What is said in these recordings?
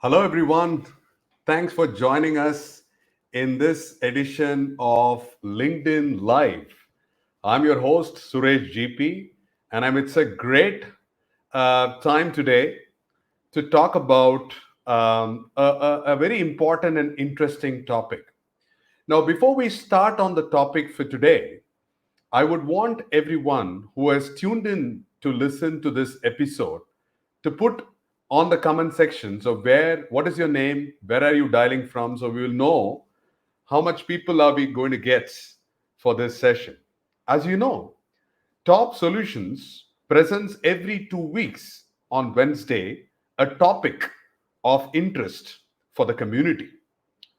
Hello, everyone. Thanks for joining us in this edition of LinkedIn Live. I'm your host, Suresh GP, and it's a great time today to talk about a very important and interesting topic. Now, before we start on the topic for today, I would want everyone who has tuned in to listen to this episode to put on the comment section. So, what is your name? Where are you dialing from? So, we will know how much people are we going to get for this session. As you know, TaUB Solutions presents every 2 weeks on Wednesday a topic of interest for the community.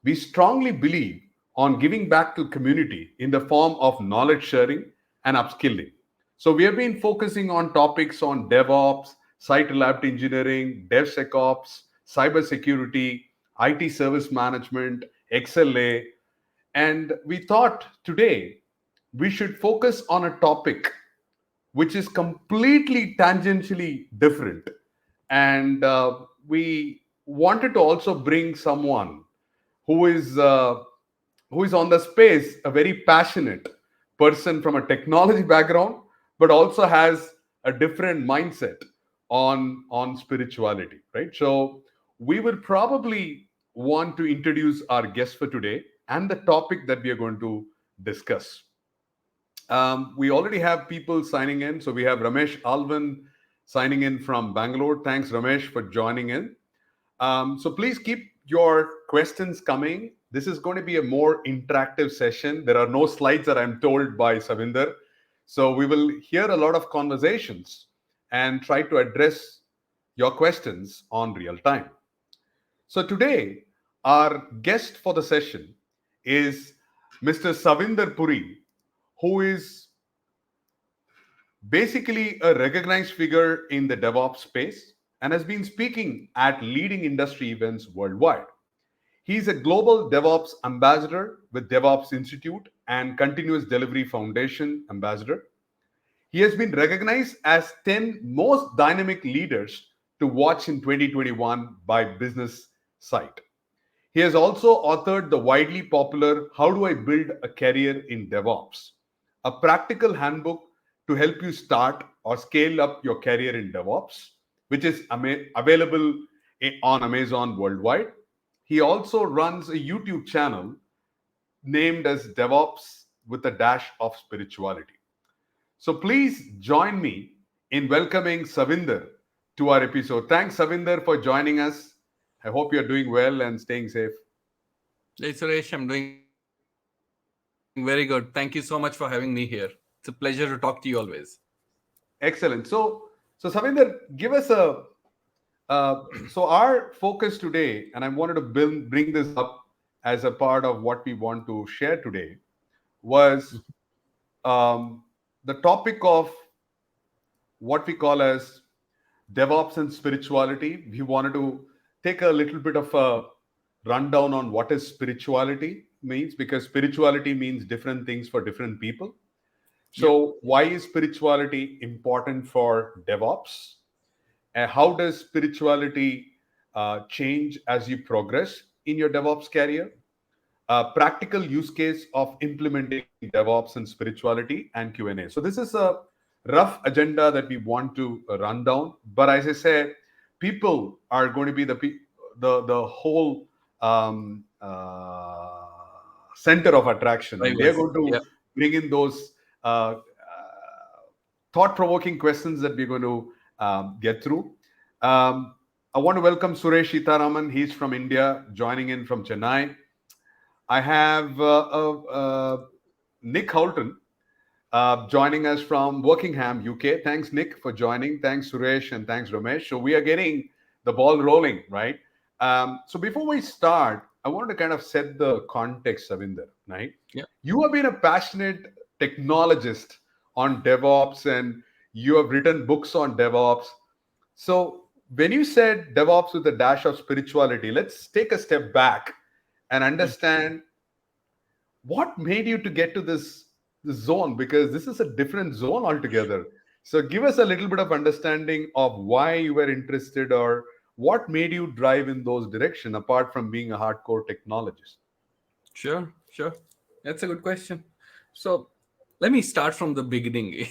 We strongly believe on giving back to community in the form of knowledge sharing and upskilling. So we have been focusing on topics on DevOps, site reliability engineering, DevSecOps, cybersecurity, IT service management, XLA, and we thought today we should focus on a topic which is completely tangentially different. And we wanted to also bring someone who is uh, who is on the space, a very passionate person from a technology background, but also has a different mindset on spirituality, right? So we will probably want to introduce our guest for today and the topic that we are going to discuss. We already have people signing in. So we have Ramesh Alvin signing in from Bangalore. Thanks, Ramesh, for joining in. So please keep your questions coming. This is going to be a more interactive session. There are no slides that I'm told by Savinder. So we will hear a lot of conversations and try to address your questions on real time. So today, our guest for the session is Mr. Savinder Puri, who is basically a recognized figure in the DevOps space and has been speaking at leading industry events worldwide. He's a global DevOps ambassador with DevOps Institute and Continuous Delivery Foundation ambassador. He has been recognized as 10 most dynamic leaders to watch in 2021 by Business Site. He has also authored the widely popular How Do I Build a Career in DevOps, a practical handbook to help you start or scale up your career in DevOps, which is available on Amazon worldwide. He also runs a YouTube channel named as DevOps with a dash of spirituality. So please join me in welcoming Savinder to our episode. Thanks, Savinder, for joining us. I hope you're doing well and staying safe. Hey Suresh, I'm doing very good. Thank you so much for having me here. It's a pleasure to talk to you always. Excellent. So Savinder, give us a so our focus today, and I wanted to bring this up as a part of what we want to share today, was um, the topic of what we call as DevOps and spirituality. We wanted to take a little bit of a rundown on what is spirituality means, because spirituality means different things for different people. Yep. So why is spirituality important for DevOps? And how does spirituality change as you progress in your DevOps career? Practical use case of implementing DevOps and spirituality, and Q&A. So this is a rough agenda that we want to run down. But as I said, people are going to be the whole center of attraction, and they're Drivers. going to Yeah. bring in those thought-provoking questions that we're going to get through. Um, I want to welcome Suresh Sitaraman. He's from India, joining in from Chennai. I have Nick Holton joining us from Wokingham, UK. Thanks, Nick, for joining. Thanks, Suresh, and thanks, Ramesh. So we are getting the ball rolling, right? So before we start, I want to kind of set the context, Savinder, right? Yeah. You have been a passionate technologist on DevOps, and you have written books on DevOps. So when you said DevOps with a dash of spirituality, let's take a step back and Mm. understand what made you to get to this zone, because this is a different zone altogether. So give us a little bit of understanding of why you were interested, or What made you drive in those direction apart from being a hardcore technologist? Sure. That's a good question. So let me start from the beginning.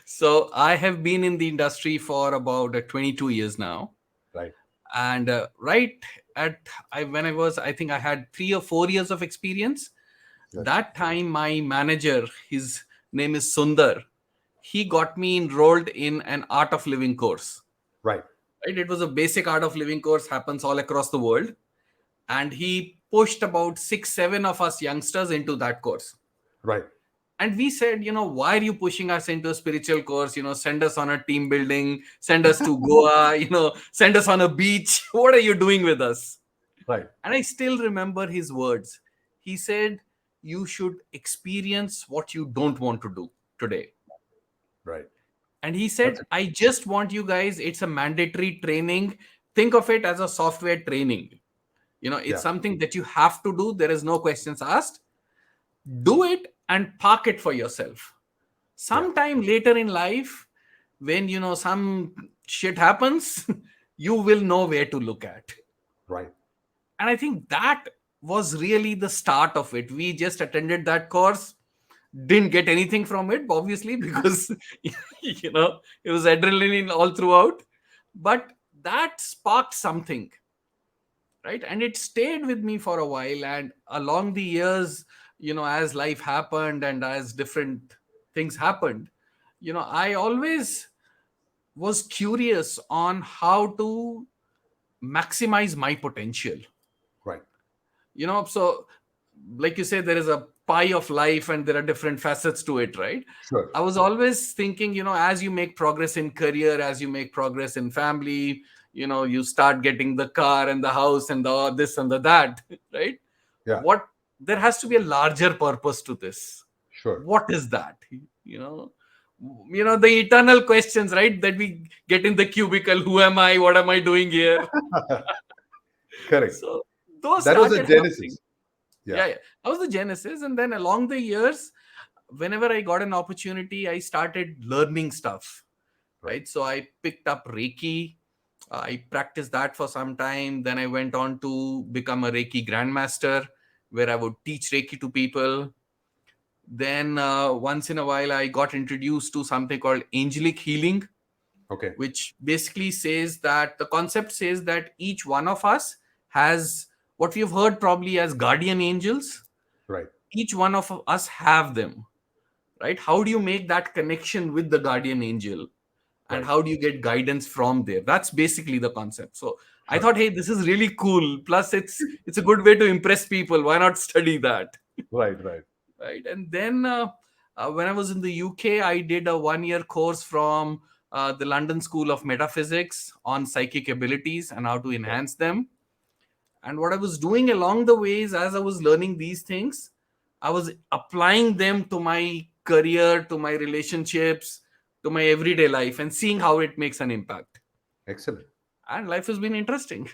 So I have been in the industry for about 22 years now, Right. and right at when I was, I think I had 3 or 4 years of experience. Yes. That time, my manager, his name is Sundar, he got me enrolled in an art of living course. Right. Right, it was a basic art of living course, happens all across the world, and he pushed about 6 7 of us youngsters into that course. Right. And we said, why are you pushing us into a spiritual course? Send us on a team building, send us to Goa, send us on a beach. What are you doing with us? Right. And I still remember his words. He said, you should experience what you don't want to do today. Right. And he That's said, I just want you guys, it's a mandatory training. Think of it as a software training. It's yeah. something that you have to do. There is no questions asked. Do it and park it for yourself. Yeah. Sometime later in life, when some shit happens, you will know where to look at. Right. And I think that was really the start of it. We just attended that course, didn't get anything from it, obviously, because it was adrenaline all throughout. But that sparked something, right? And it stayed with me for a while. And along the years, as life happened and as different things happened, I always was curious on how to maximize my potential. Right. So like you say, there is a pie of life and there are different facets to it, right? Sure. I was always thinking, as you make progress in career, as you make progress in family, you start getting the car and the house and the this and the that, right? Yeah. What There has to be a larger purpose to this. Sure. What is that? you know the eternal questions, right, that we get in the cubicle. Who am I? What am I doing here? Correct. So those That was the started happening. genesis. Yeah. Yeah, that was the genesis. And then along the years, whenever I got an opportunity, I started learning stuff, Right. right? So I picked up Reiki. I practiced that for some time. Then I went on to become a Reiki grandmaster, where I would teach Reiki to people. Then once in a while, I got introduced to something called angelic healing, Okay. which basically says that the concept says that each one of us has what we've heard probably as guardian angels. Right. Each one of us have them, right? How do you make that connection with the guardian angel, and Right. how do you get guidance from there? That's basically the concept. So I Sure. thought, hey, this is really cool. Plus it's a good way to impress people. Why not study that? Right. Right. Right. And then when I was in the UK, I did a 1 year course from the London School of Metaphysics on psychic abilities and how to Right. enhance them. And what I was doing along the ways, as I was learning these things, I was applying them to my career, to my relationships, to my everyday life, and seeing how it makes an impact. Excellent. And life has been interesting.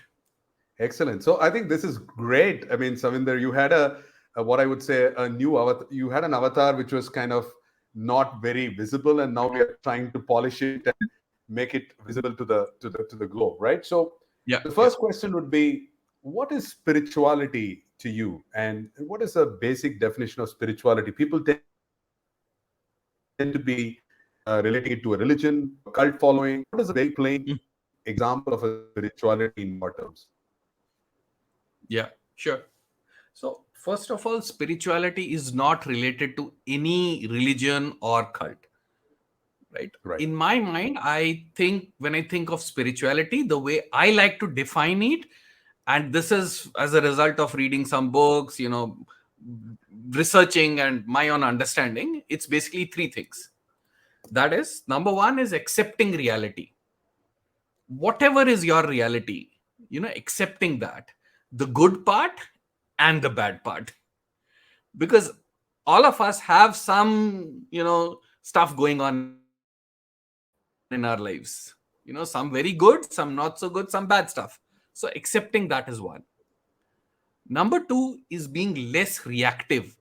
Excellent. So I think this is great. I mean, Savinder, you had a what I would say a new avatar. You had an avatar which was kind of not very visible, and now we are trying to polish it and make it visible to the globe, right? So Yeah, the yeah. first question would be, what is spirituality to you, and what is a basic definition of spirituality? People tend to be relating it to a religion, to a cult following. What is a very plain example of a spirituality in your terms? Yeah, sure. So, first of all, spirituality is not related to any religion or cult, right? Right. In my mind, I think when I think of spirituality, the way I like to define it, and this is as a result of reading some books, researching and my own understanding, it's basically three things. That is, number one is accepting reality. Whatever is your reality, accepting that, the good part and the bad part, because all of us have some stuff going on in our lives, some very good, some not so good, some bad stuff. So accepting that is one. Number two is being less reactive,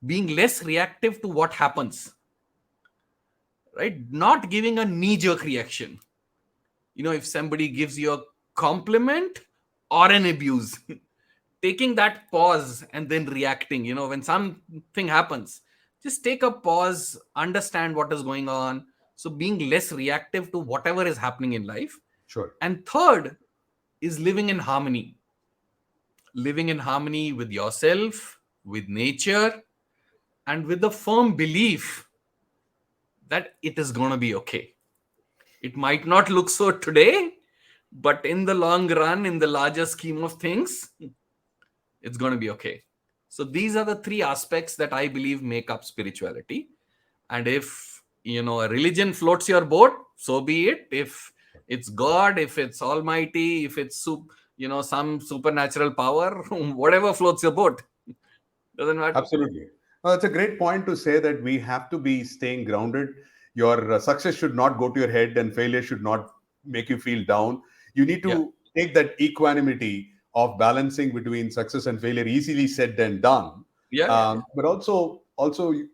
to what happens, right? Not giving a knee jerk reaction. if somebody gives you a compliment or an abuse, taking that pause and then reacting, when something happens, just take a pause, understand what is going on. So being less reactive to whatever is happening in life. Sure. And third is living in harmony with yourself, with nature, and with the firm belief that it is going to be okay. It might not look so today, but in the long run, in the larger scheme of things, it's going to be okay. So these are the three aspects that I believe make up spirituality. And if, a religion floats your boat, so be it. If it's God, if it's Almighty, if it's some supernatural power, whatever floats your boat, doesn't matter. Absolutely. Well, it's a great point to say that we have to be staying grounded. Your success should not go to your head, and failure should not make you feel down. You need Yeah, to take that equanimity of balancing between success and failure, easily said than done. yeah, yeah, yeah, But also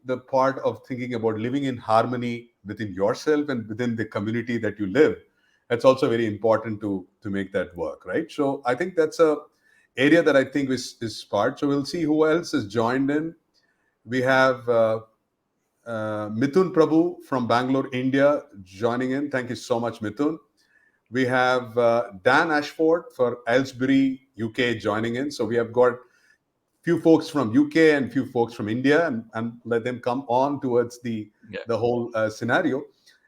the part of thinking about living in harmony within yourself and within the community that you live. That's also very important to make that work, right? So I think that's a area that I think is part. So we'll see who else has joined in. We have Mithun Prabhu from Bangalore, India, joining in. Thank you so much, Mithun. We have Dan Ashford for Aylesbury, UK, joining in. So we have got few folks from UK and few folks from India, and let them come on towards yeah, the whole scenario.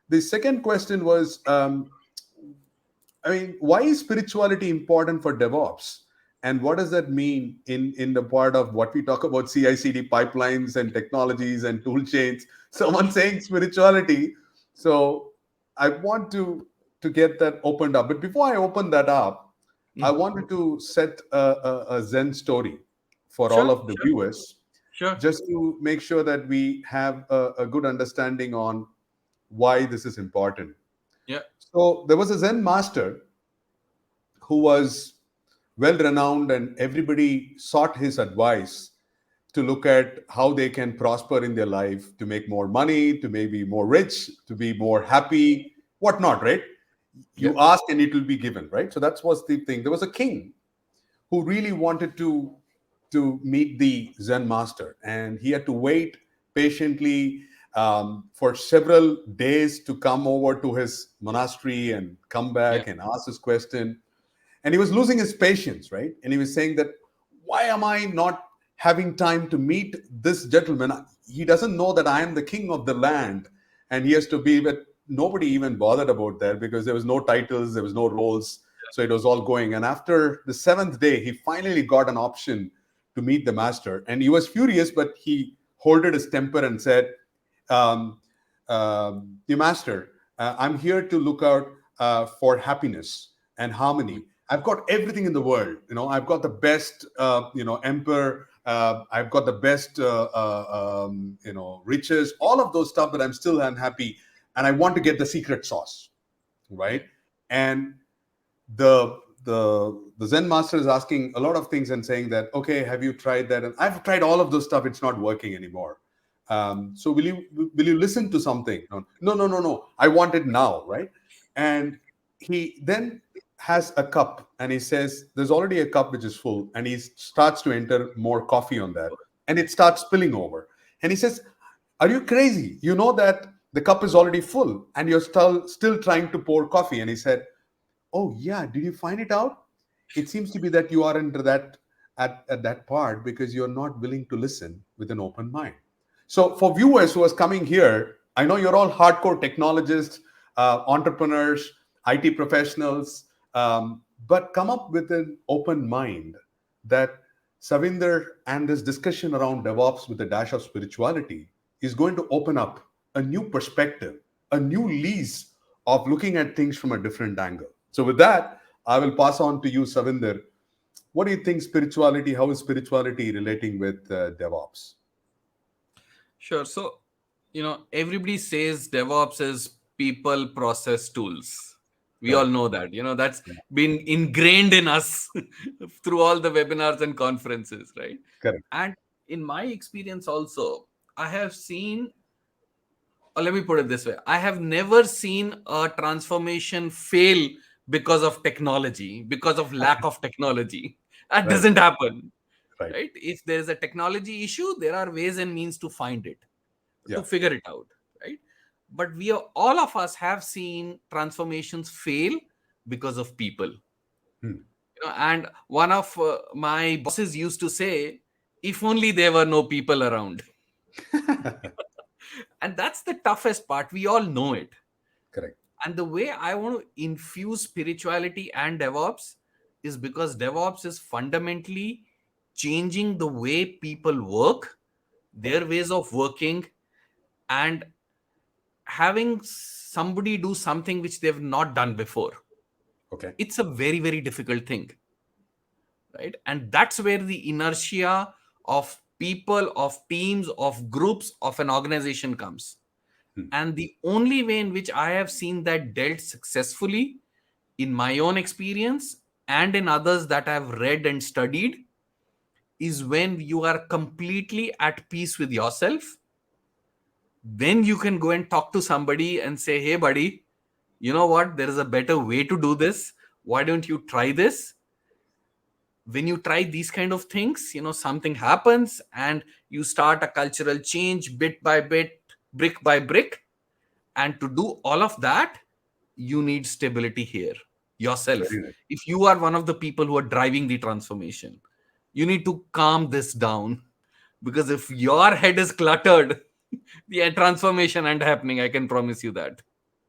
The second question was, I mean, why is spirituality important for DevOps? And what does that mean in the part of what we talk about CI/CD pipelines and technologies and tool chains? Someone saying spirituality. So I want to get that opened up. But before I open that up, I Mm. wanted to set a Zen story for all Sure, of the sure, viewers, sure. just to make sure that we have a good understanding on why this is important. Yeah, So there was a Zen master who was well renowned, and everybody sought his advice to look at how they can prosper in their life, to make more money, to maybe more rich, to be more happy, whatnot, right? yeah, You ask and it will be given, right? So that was the thing. There was a king who really wanted to meet the Zen master, and he had to wait patiently for several days to come over to his monastery and come yeah, back and ask his question. And he was losing his patience, right? And he was saying that, why am I not having time to meet this gentleman? He doesn't know that I am the king of the land, and he has to be with. Nobody even bothered about that because there was no titles, there was no roles, so it was all going. And after the seventh day, he finally got an option to meet the master, and he was furious, but he holded his temper and said, um, "The master, I'm here to look out for happiness and mm, harmony. I've got everything in the world. I've got the best, emperor. I've got the best, riches, all of those stuff, but I'm still unhappy, and I want to get the secret sauce, yeah, right?" And the Zen master is asking a lot of things and saying that, okay, have you tried that? And I've tried all of those stuff. It's not working anymore. So will you listen to something? No, no, no, no, no. I want it now, right? And he then has a cup and he says, there's already a cup which is full, and he starts to enter more coffee on that, and it starts spilling over. And he says, are you crazy? You know that the cup is already full and you're still trying to pour coffee. And he said, oh yeah, did you find it out? It seems to be that you are into that at that part because you're not willing to listen with an open mind. So for viewers who are coming here, I know you're all hardcore technologists, entrepreneurs, IT professionals, but come up with an open mind that Savinder and this discussion around DevOps with a dash of spirituality is going to open up a new perspective, a new lease of looking at things from a different angle. So with that, I will pass on to you, Savinder. What do you think spirituality? How is spirituality relating with DevOps? sure. So, everybody says DevOps is people, process, tools. We all Correct. know that. That's been ingrained in us through all the webinars and conferences, right? Correct. And in my experience also, I have seen or let me put it this way, I have never seen a transformation fail because of technology, because of lack of technology. That Right. doesn't happen, Right. right? If there is a technology issue, there are ways and means to find it, to Yeah. figure it out, right? But we are, all of us have seen transformations fail because of people. Hmm. And one of my bosses used to say, if only there were no people around. And that's the toughest part. We all know it. Correct. And the way I want to infuse spirituality and DevOps is because DevOps is fundamentally changing the way people work, their ways of working, and having somebody do something which they've not done before. Okay. It's a very, very difficult thing, right? And that's where the inertia of people, of teams, of groups, of an organization comes. Hmm. And the only way in which I have seen that dealt successfully in my own experience and in others that I've read and studied is when you are completely at peace with yourself. Then you can go and talk to somebody and say, hey, buddy, you know what? There is a better way to do this. Why don't you try this? When you try these kind of things, something happens and you start a cultural change bit by bit, brick by brick. And to do all of that, you need stability here yourself. Very nice. If you are one of the people who are driving the transformation, you need to calm this down, because if your head is cluttered, the transformation ain't happening. I can promise you that.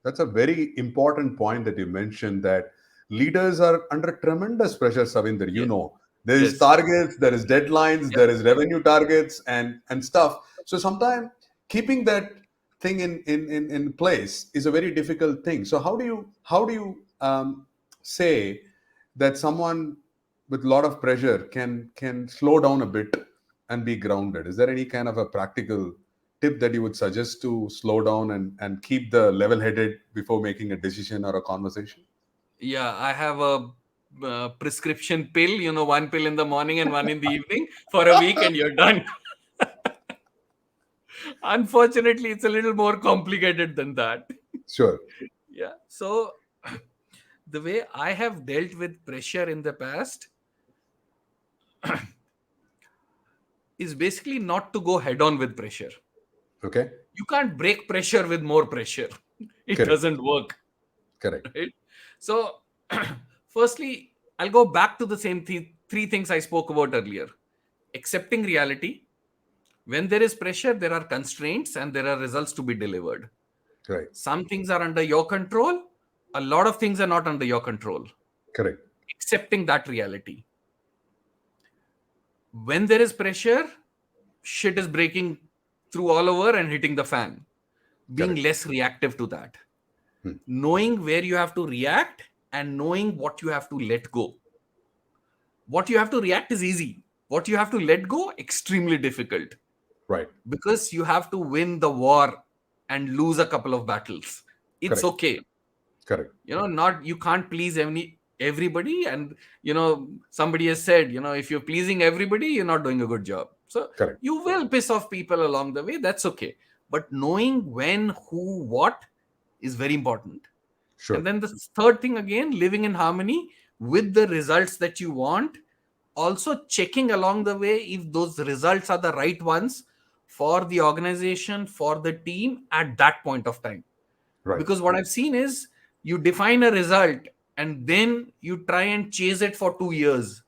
That's a very important point that you mentioned, that leaders are under tremendous pressure, Savinder. Yes. There is Yes. targets, there is deadlines, Yep. there is revenue targets and stuff. So sometimes keeping that thing in place is a very difficult thing. So how do you say that someone with a lot of pressure can slow down a bit and be grounded? Is there any kind of a practical tip that you would suggest to slow down and keep the level headed before making a decision or a conversation? Yeah, I have a prescription pill, one pill in the morning and one in the evening for a week, and you're done. Unfortunately, it's a little more complicated than that. Sure. Yeah. So, the way I have dealt with pressure in the past is basically not to go head on with pressure. Okay. You can't break pressure with more pressure. It Correct. doesn't work, Correct. right? So, firstly, I'll go back to the same three things I spoke about earlier. Accepting reality. When there is pressure, there are constraints and there are results to be delivered. Right. Some things are under your control. A lot of things are not under your control. Correct. Accepting that reality. When there is pressure, shit is breaking through all over and hitting the fan. Being Correct. less reactive to that. Hmm. Knowing where you have to react and knowing what you have to let go. What you have to react is easy. What you have to let go, extremely difficult, Right. because you have to win the war and lose a couple of battles. It's Correct. okay. Correct. Not, you can't please everybody. And somebody has said, if you're pleasing everybody, you're not doing a good job. So Correct. you will piss off people along the way. That's okay. But knowing when, who, what is very important. Sure. And then the third thing, again, living in harmony with the results that you want. Also checking along the way if those results are the right ones for the organization, for the team at that point of time. Right. Because what I've seen is, you define a result and then you try and chase it for 2 years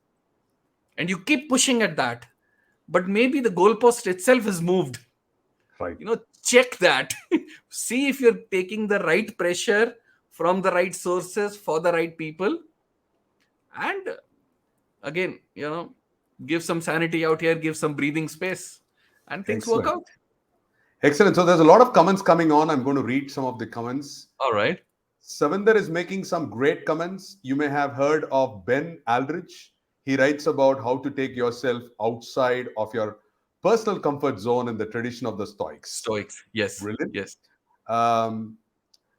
and you keep pushing at that. But maybe the goalpost itself is moved. Right. Check that. See if you're taking the right pressure from the right sources for the right people. And again, give some sanity out here, give some breathing space, and things work Excellent. out. Excellent. So there's a lot of comments coming on. I'm going to read some of the comments. All right. Savinder is making some great comments. You may have heard of Ben Aldrich. He writes about how to take yourself outside of your personal comfort zone in the tradition of the Stoics. Stoics. Yes. Brilliant. Yes. Um,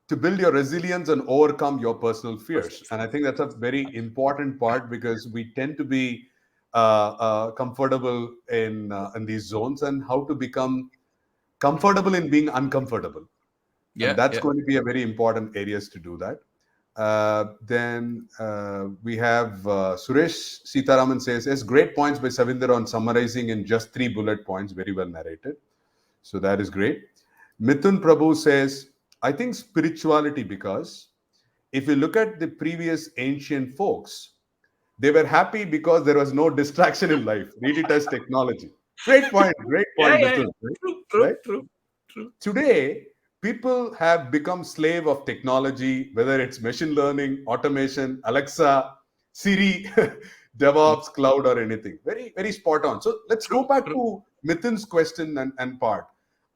to build your resilience and overcome your personal fears. Personal. And I think that's a very important part, because we tend to be comfortable in these zones, and how to become comfortable in being uncomfortable. and Yeah, that's yeah. going to be a very important areas to do that. Then we have Suresh Sitaraman says, yes, great points by Savinder on summarizing in just 3 bullet points, very well narrated. So that is great. Mithun Prabhu says, I think spirituality, because if you look at the previous ancient folks, they were happy because there was no distraction in life. Read it as technology. Great Yeah, point, yeah, yeah. Mithun. True, Right? true, true, true. Today, people have become slave of technology, whether it's machine learning, automation, Alexa, Siri, Mm. DevOps, cloud, or anything. Very, very spot on. So let's go True, back true. to Mithun's question and part.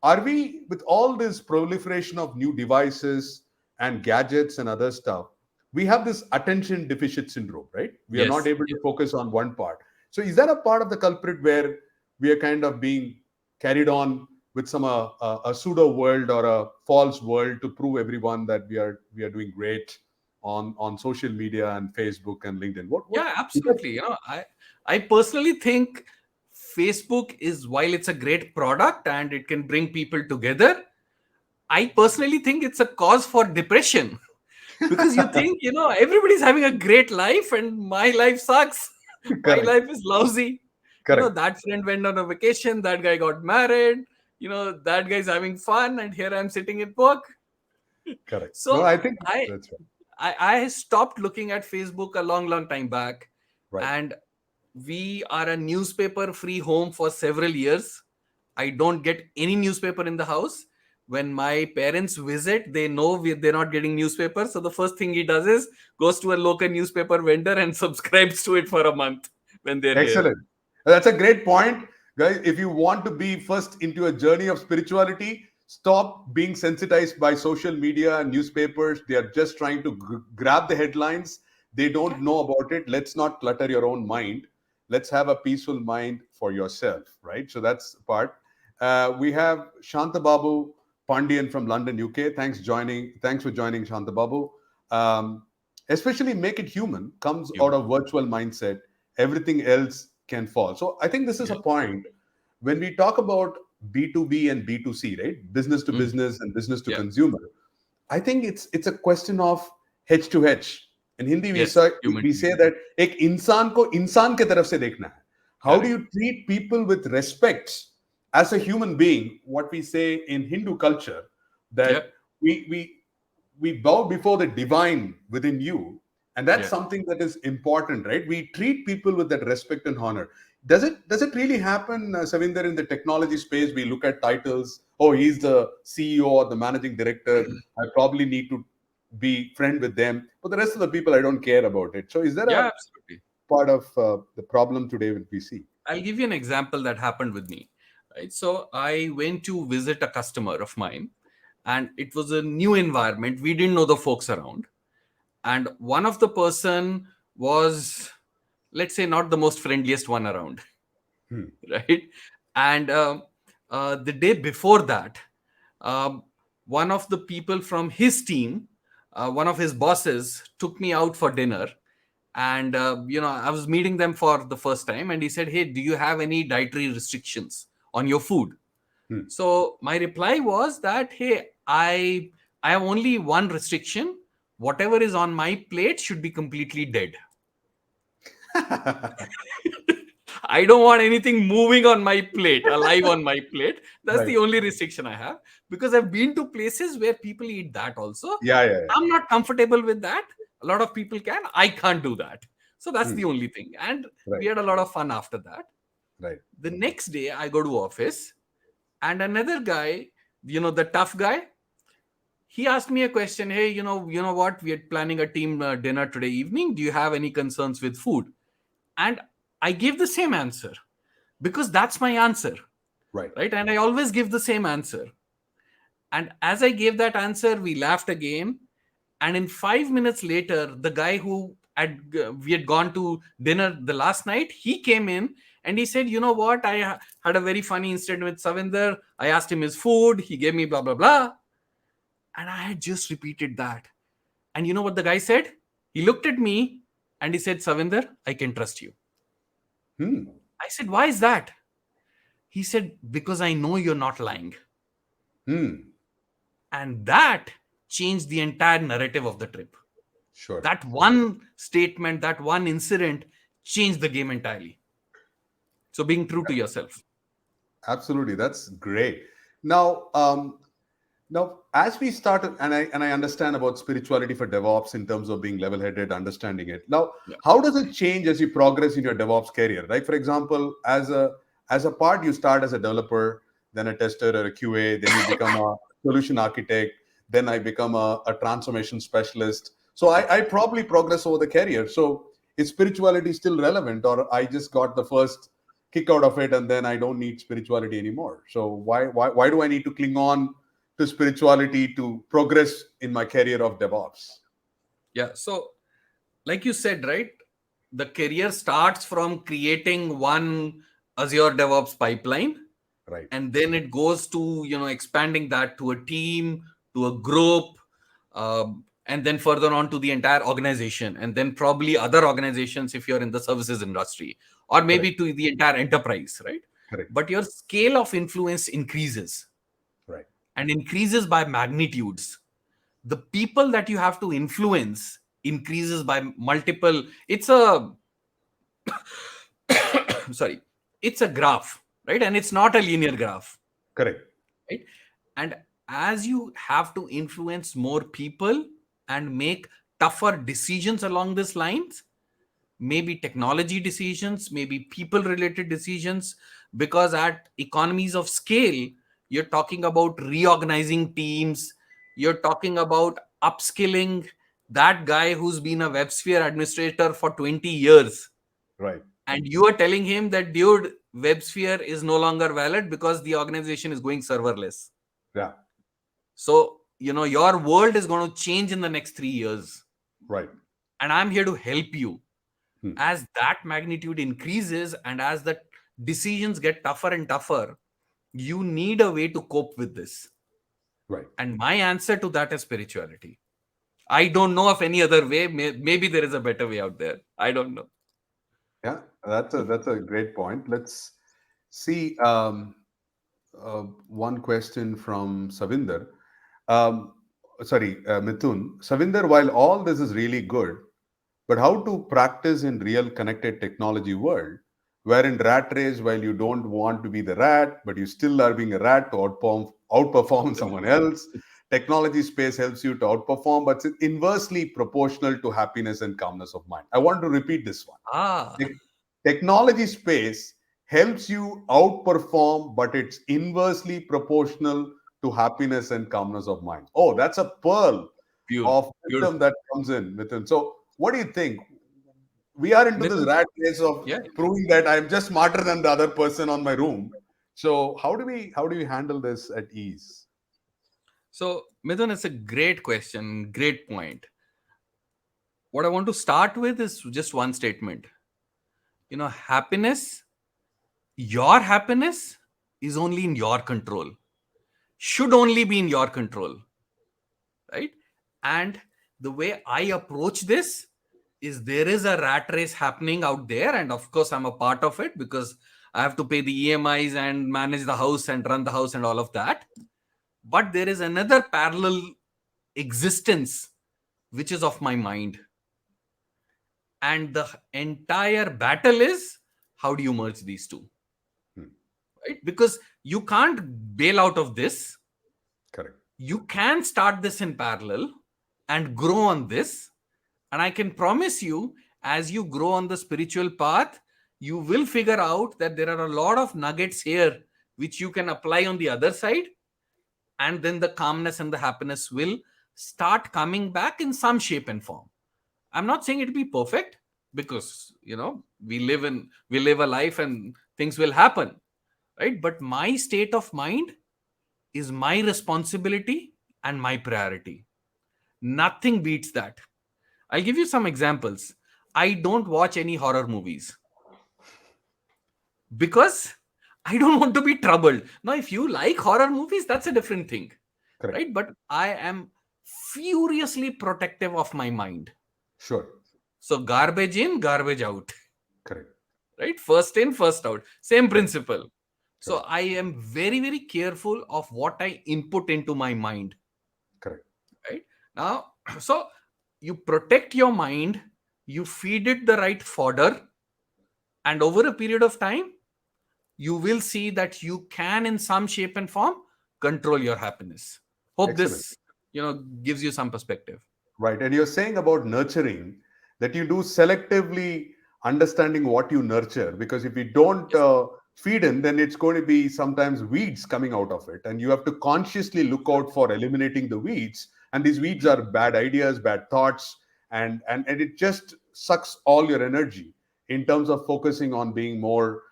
Are we, with all this proliferation of new devices and gadgets and other stuff, we have this attention deficit syndrome, right? We are not Yes, able to yes. focus on one part. So is that a part of the culprit where we are kind of being carried on with some a pseudo world or a false world to prove everyone that we are doing great on social media and Facebook and LinkedIn? What Yeah, is that? absolutely. I personally think Facebook is, while it's a great product and it can bring people together, I personally think it's a cause for depression. Because you think, everybody's having a great life and my life sucks. My Correct, life is lousy. correct, That friend went on a vacation, that guy got married, that guy's having fun, and here I'm sitting at work. correct. No, So I think I that's right. I stopped looking at Facebook a long, long time back. Right. And we are a newspaper free home for several years. I don't get any newspaper in the house. When my parents visit, they know they're not getting newspaper. So the first thing he does is goes to a local newspaper vendor and subscribes to it for a month when they're here. Excellent. That's a great point. Guys, if you want to be first into a journey of spirituality, stop being sensitized by social media and newspapers. They are just trying to grab the headlines. They don't Yeah. know about it. Let's not clutter your own mind. Let's have a peaceful mind for yourself, right? So that's part. We have Shanta Babu Pandian from London, UK. Thanks for joining, Shanta Babu. Um, Especially make it human comes out Human. of virtual mindset, everything else can fall. So I think this is a Yeah. point when we talk about B2B and B2C, right? Business to Mm. business and business to Yeah. consumer. I think it's a question of H to H. In Hindi, Yes. Human we to say human. that एक इंसान को इंसान के तरफ से देखना है. How do Correct. you treat people with respect as a human being? What we say in Hindu culture, Yeah. that we we we bow before the divine within you, and that's Yeah. something that is important, right? We treat people with that respect and honor. Does it really happen, Savinder, in the technology space? We look at titles. Oh, he's the CEO or the managing director. I probably need to be friend with them. But the rest of the people, I don't care about it. So, is that Yeah, a absolutely. part of the problem today with PC? I'll give you an example that happened with me. Right. So I went to visit a customer of mine, and it was a new environment. We didn't know the folks around. And one of the person was, let's say, not the most friendliest one around. Hmm. Right. And the day before that, um, one of the people from his team, one of his bosses, took me out for dinner. And I was meeting them for the first time, and he said, hey, do you have any dietary restrictions on your food? Hmm. So my reply was that, hey, I have only one restriction. Whatever is on my plate should be completely dead. I don't want anything moving on my plate, alive on my plate. That's Right. the only restriction I have, because I've been to places where people eat that also. Yeah, yeah, yeah. I'm not comfortable with that. A lot of people can. I can't do that. So that's Hmm. the only thing. And we Right, had a lot of fun after that. right. The next day, I go to office, and another guy, the tough guy, he asked me a question. Hey, what? We are planning a team dinner today evening. Do you have any concerns with food? And I gave the same answer, because that's my answer, Right. right? And I always give the same answer. And as I gave that answer, we laughed again. And in 5 minutes later, the guy who we had gone to dinner the last night, he came in and he said, you know what? I had a very funny incident with Savinder. I asked him his food. He gave me blah, blah, blah. And I had just repeated that. And you know what the guy said? He looked at me and he said, Savinder, I can trust you. Hmm. I said, why is that? He said, because I know you're not lying. Hmm. And that changed the entire narrative of the trip. Sure. That one statement, that one incident changed the game entirely. So being true to yourself. Absolutely. That's great. Now, now, as we started, and I understand about spirituality for DevOps in terms of being level-headed, understanding it. Now, Yeah. how does it change as you progress in your DevOps career? Like, for example, as a part, you start as a developer, then a tester or a QA, then you become a solution architect, then I become a transformation specialist. So I probably progress over the career. So is spirituality still relevant, or I just got the first kick out of it and then I don't need spirituality anymore? So why do I need to cling on to spirituality to progress in my career of DevOps? Yeah. So, like you said, right? The career starts from creating one Azure DevOps pipeline, Right. and then it goes to expanding that to a team, to a group, and then further on to the entire organization, and then probably other organizations if you're in the services industry, or Correct. maybe to the entire enterprise, right? Correct. But your scale of influence increases, Right. and increases by magnitudes. The people that you have to influence increases by multiple. It's a sorry, it's a graph, right? And it's not a linear graph, Correct. right? And as you have to influence more people and make tougher decisions along these lines, maybe technology decisions, maybe people related decisions, because at economies of scale, you're talking about reorganizing teams, you're talking about upskilling that guy who's been a WebSphere administrator for 20 years, Right. and you are telling him that, dude, WebSphere is no longer valid because the organization is going serverless. Yeah. So, your world is going to change in the next 3 years. Right. And I'm here to help you. Hmm. As that magnitude increases and as the decisions get tougher and tougher, you need a way to cope with this. Right. And my answer to that is spirituality. I don't know of any other way. Maybe there is a better way out there. I don't know. Yeah. That's a great point. Let's see. One question from Savinder. Um, sorry, Mithun. Savinder, while all this is really good, but how to practice in real connected technology world, where in rat race, while you don't want to be the rat, but you still are being a rat to outperform someone else. Technology space helps you to outperform, but it's inversely proportional to happiness and calmness of mind. I want to repeat this one. Ah, Tech- Technology space helps you outperform, but it's inversely proportional to happiness and calmness of mind. Oh, that's a pearl pure, of wisdom beautiful. that comes in within. So, what do you think? We are into this Nitin, rat race of yeah. proving that I'm just smarter than the other person on my room. So, how do we handle this at ease? So, Midhun, it's a great question, great point. What I want to start with is just one statement. Happiness, your happiness is only in your control, should only be in your control, right? And the way I approach this is, there is a rat race happening out there, and of course I'm a part of it because I have to pay the EMIs and manage the house and run the house and all of that. But there is another parallel existence which is of my mind, and the entire battle is, how do you merge these two, Hmm. right? Because you can't bail out of this. Correct. You can start this in parallel and grow on this. And I can promise you, as you grow on the spiritual path, you will figure out that there are a lot of nuggets here which you can apply on the other side. And then the calmness and the happiness will start coming back in some shape and form. I'm not saying it'll be perfect, because we live a life and things will happen, right? But my state of mind is my responsibility and my priority. Nothing beats that. I'll give you some examples. I don't watch any horror movies because I don't want to be troubled. Now, if you like horror movies, that's a different thing, Correct. right? But I am furiously protective of my mind. Sure. So, garbage in, garbage out, Correct. right? First in, first out. Same Correct. principle. So, Correct. I am very, very careful of what I input into my mind. Now, so you protect your mind, you feed it the right fodder, and over a period of time, you will see that you can, in some shape and form, control your happiness. Hope Excellent. this, gives you some perspective. Right. And you're saying about nurturing that you do selectively understanding what you nurture, because if you don't Yes. feed in, then it's going to be sometimes weeds coming out of it. And you have to consciously look out for eliminating the weeds. And these weeds are bad ideas, bad thoughts, and it just sucks all your energy in terms of focusing on being more,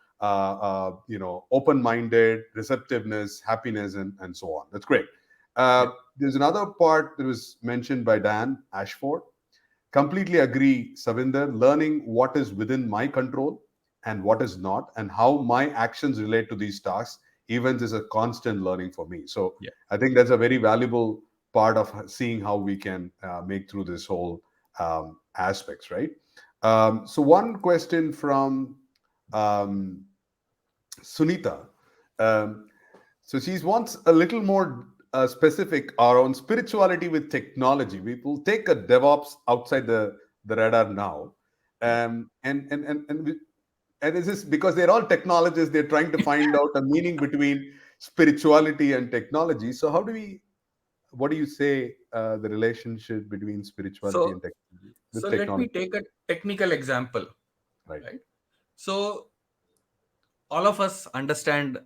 open-minded, receptiveness, happiness, and so on. That's great. Uh, Yep. there's another part that was mentioned by Dan Ashford. Completely agree, Savinder. Learning what is within my control and what is not, and how my actions relate to these tasks, events, is a constant learning for me. So Yeah. I think that's a very valuable part of seeing how we can make through this whole aspects, right? So one question from um, Sunita. Um, so she wants a little more specific around spirituality with technology. We will take a DevOps outside the radar now. Yeah. And this is because they're all technologists. They're trying to find out a meaning between spirituality and technology. So what do you say the relationship between spirituality and So, technology with so let me technology? take a technical example, Right, right? So all of us understand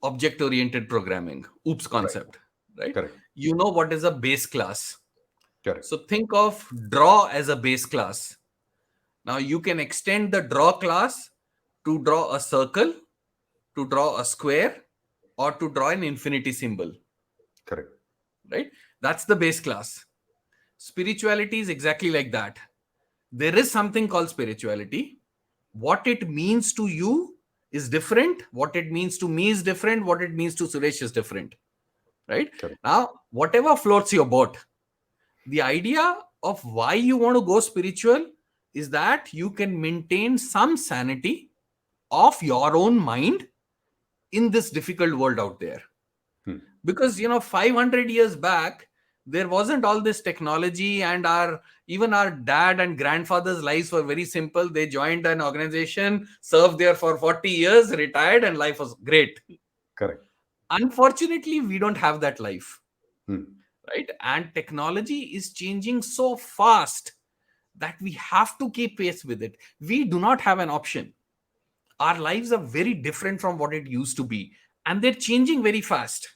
object oriented programming, OOPS right, concept, right? correct, You know what is a base class. correct, So think of draw as a base class. Now you can extend the draw class to draw a circle, to draw a square, or to draw an infinity symbol, correct, right? That's the base class. Spirituality is exactly like that. There is something called spirituality. What it means to you is different. What it means to me is different. What it means to Suresh is different, right? correct. Now, whatever floats your boat, the idea of why you want to go spiritual is that you can maintain some sanity of your own mind in this difficult world out there. Hmm. Because 500 years back, there wasn't all this technology, and our even our dad and grandfather's lives were very simple. They joined an organization, served there for 40 years, retired, and life was great. Correct. Unfortunately, we don't have that life, Hmm. right? And technology is changing so fast that we have to keep pace with it. We do not have an option. Our lives are very different from what it used to be, and they're changing very fast.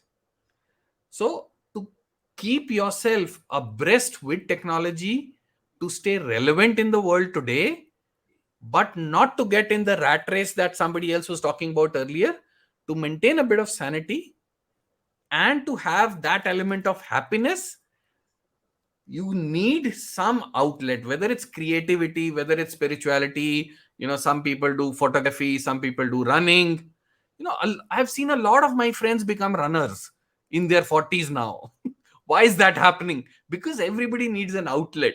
So, to keep yourself abreast with technology, to stay relevant in the world today, but not to get in the rat race that somebody else was talking about earlier, to maintain a bit of sanity and to have that element of happiness, you need some outlet, whether it's creativity, whether it's spirituality. Some people do photography, some people do running. I've seen a lot of my friends become runners in their 40s now. Why is that happening? Because everybody needs an outlet,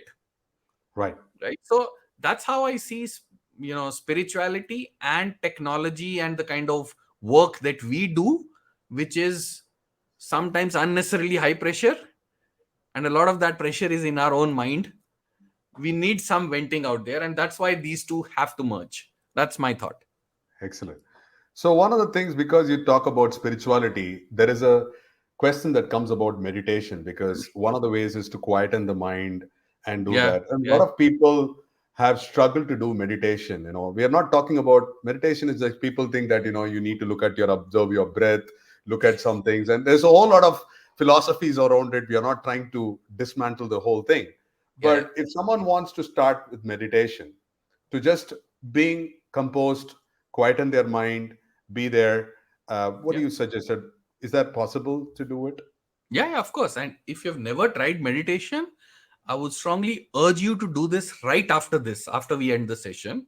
Right. right? So that's how I see spirituality and technology and the kind of work that we do, which is sometimes unnecessarily high pressure, and a lot of that pressure is in our own mind. We need some venting out there, and that's why these two have to merge. That's my thought. Excellent. So, one of the things, because you talk about spirituality, there is a question that comes about meditation, because one of the ways is to quieten the mind and do Yeah, that. And a yeah, lot of people have struggled to do meditation. We are not talking about meditation, is like people think that, you need to observe your breath, look at some things. And there's a whole lot of philosophies around it. We are not trying to dismantle the whole thing. yeah, yeah, But if someone wants to start with meditation, to just being composed, quieten their mind, be there. What do yeah, you suggest? Is that possible to do it? yeah, yeah, of course. And if you've never tried meditation, I would strongly urge you to do this right after this, after we end the session.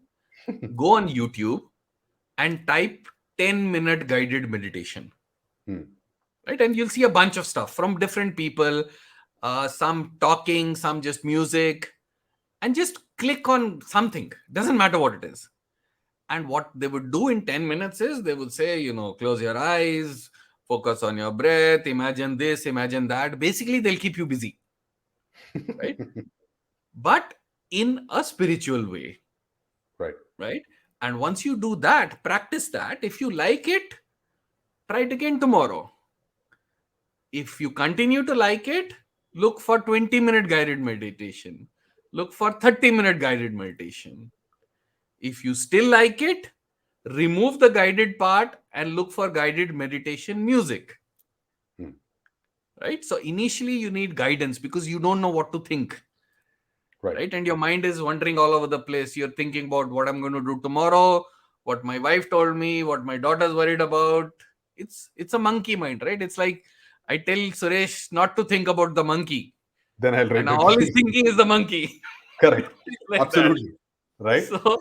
Go on YouTube and type 10-minute guided meditation, Hmm. right? And you'll see a bunch of stuff from different people, some talking, some just music, and just click on something. Doesn't matter what it is. And what they would do in 10 minutes is they would say, close your eyes, focus on your breath, imagine this, imagine that. Basically, they'll keep you busy. right? But in a spiritual way, Right. right? And once you do that, practice that. If you like it, try it again tomorrow. If you continue to like it, look for 20-minute guided meditation. Look for 30-minute guided meditation. If you still like it, remove the guided part and look for guided meditation music, Hmm. right? So initially you need guidance because you don't know what to think, Right. right? And your mind is wandering all over the place. You're thinking about what I'm going to do tomorrow, what my wife told me, what my daughter's worried about. It's a monkey mind, right? It's like I tell Suresh not to think about the monkey, Then I'll and write it. all he's thinking is the monkey. Correct. It's like that. Absolutely. Right. So,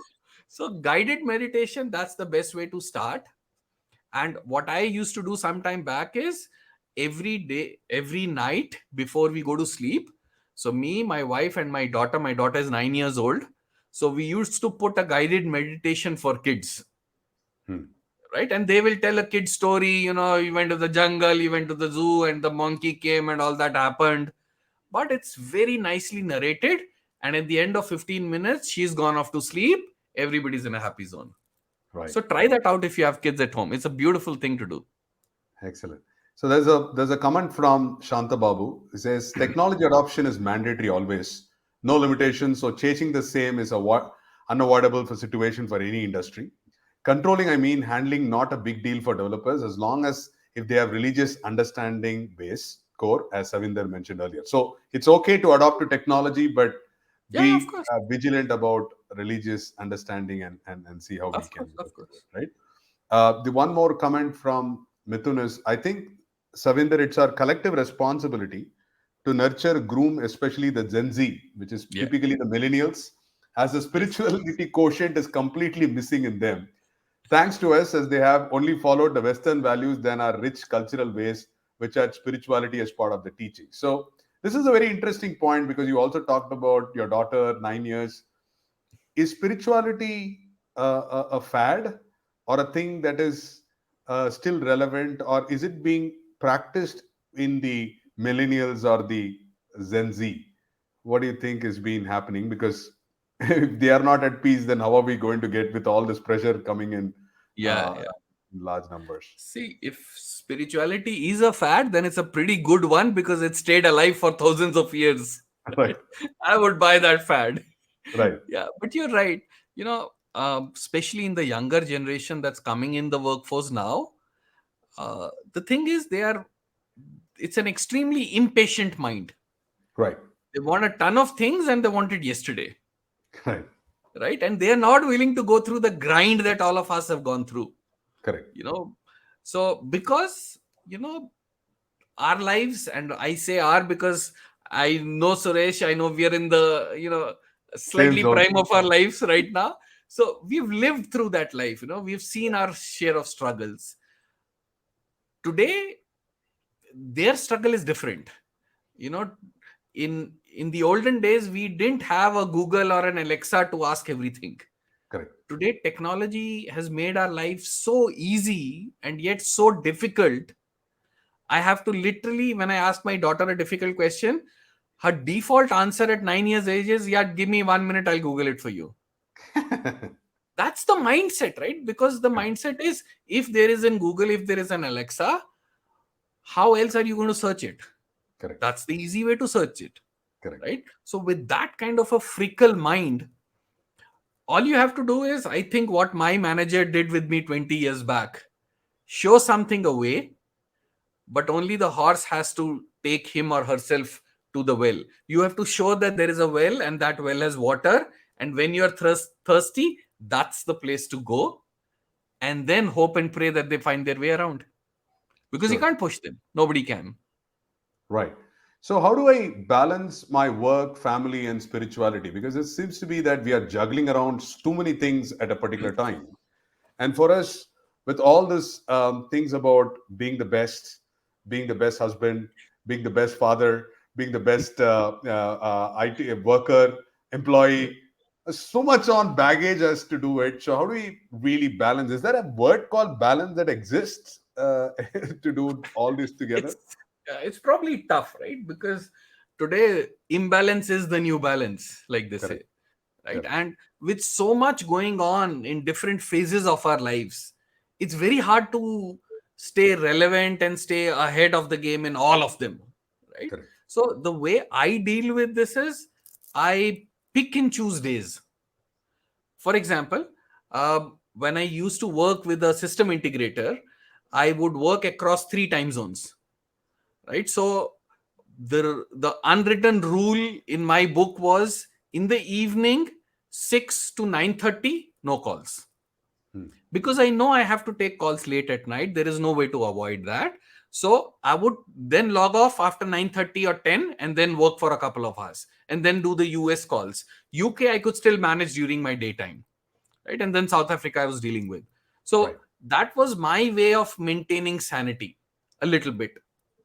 so guided meditation, that's the best way to start. And what I used to do some time back is every day, every night before we go to sleep. So, me, my wife, and my daughter is 9 years old. So, we used to put a guided meditation for kids, Hmm. right? And they will tell a kid story. You went to the jungle, you went to the zoo, and the monkey came, and all that happened. But it's very nicely narrated. And at the end of 15 minutes, she's gone off to sleep. Everybody's in a happy zone. Right. So, try that out if you have kids at home. It's a beautiful thing to do. Excellent. So there's a comment from Shanta Babu. It says technology adoption is mandatory always, no limitations. So chasing the same is unavoidable for situation for any industry. Controlling, I mean handling, not a big deal for developers as long as if they have religious understanding base core, as Savinder mentioned earlier. So it's okay to adopt to technology, but Yeah, of be course. vigilant about religious understanding and see how we Of can course, go of through course. it, right? The one more comment from Mithun is, I think, Savinder, it's our collective responsibility to nurture, groom, especially the Gen Z, which is Yeah. typically the millennials, as the Yes. spirituality quotient is completely missing in them. Thanks to us, as they have only followed the Western values than our rich cultural ways, which had spirituality as part of the teaching. So, this is a very interesting point because you also talked about your daughter, 9 years. Is spirituality a fad or a thing that is still relevant, or is it being practiced in the millennials or the Gen Z? What do you think is being happening? Because if they are not at peace, then how are we going to get with all this pressure coming in Yeah, uh, yeah. large numbers? See, if spirituality is a fad, then it's a pretty good one because it stayed alive for thousands of years. Right. Right? I would buy that fad. Right. Yeah, but you're right. Especially in the younger generation that's coming in the workforce now, the thing is, it's an extremely impatient mind. Right. They want a ton of things and they want it yesterday, Right. right? And they are not willing to go through the grind that all of us have gone through, Correct. you know. So, because, you know, our lives, and I say our because I know Suresh, I know we are in the, Same slightly zone. prime of our lives right now. So, we've lived through that life, we've seen our share of struggles. Today, their struggle is different. You know, in the olden days, we didn't have a Google or an Alexa to ask everything. Correct. Today, technology has made our life so easy and yet so difficult. I have to literally, when I ask my daughter a difficult question, her default answer at 9 years age is, yeah, give me 1 minute, I'll Google it for you. That's the mindset, right? Because the Correct. mindset is, if there is an Google, if there is an Alexa, how else are you going to search it? Correct. That's the easy way to search it, Correct. right? So, with that kind of a fickle mind, all you have to do is, I think, what my manager did with me 20 years back: show something away, but only the horse has to take him or herself to the well. You have to show that there is a well and that well has water. And when you're thirsty, that's the place to go. And then hope and pray that they find their way around. Because you Sure. can't push them. Nobody can. Right. So, how do I balance my work, family, and spirituality? Because it seems to be that we are juggling around too many things at a particular time. And for us, with all this things about being the best husband, being the best father, being the best IT worker, employee, so much on baggage as to do it. So, how do we really balance? Is there a word called balance that exists to do all this together? It's it's probably tough, right? Because today imbalance is the new balance, like they say, Correct. right? Correct. And with so much going on in different phases of our lives, it's very hard to stay relevant and stay ahead of the game in all of them, right? Correct. So the way I deal with this is I pick and choose days. For example, when I used to work with a system integrator, I would work across 3 time zones, right? So the unwritten rule in my book was in the evening 6 to 9:30 no calls, Hmm. because I know I have to take calls late at night. There is no way to avoid that. So I would then log off after 9:30 or 10 and then work for a couple of hours and then do the US calls. UK I could still manage during my daytime, right? And then South Africa I was dealing with. So Right. that was my way of maintaining sanity a little bit.